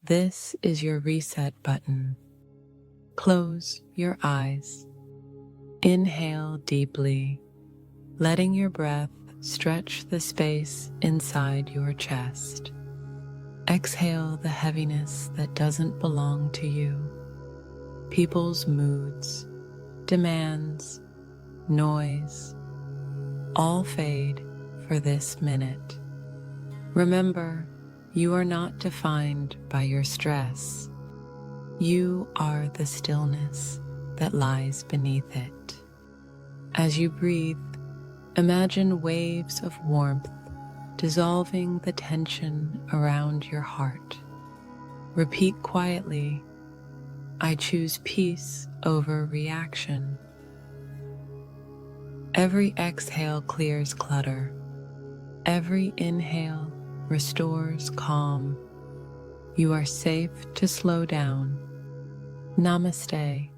This is your reset button. Close your eyes. Inhale deeply, letting your breath stretch the space inside your chest. Exhale the heaviness that doesn't belong to you. People's moods, demands, noise, all fade for this minute. Remember, you are not defined by your stress. You are the stillness that lies beneath it. As you breathe, imagine waves of warmth dissolving the tension around your heart. Repeat quietly, I choose peace over reaction. Every exhale clears clutter. Every inhale restores calm. You are safe to slow down. Namaste.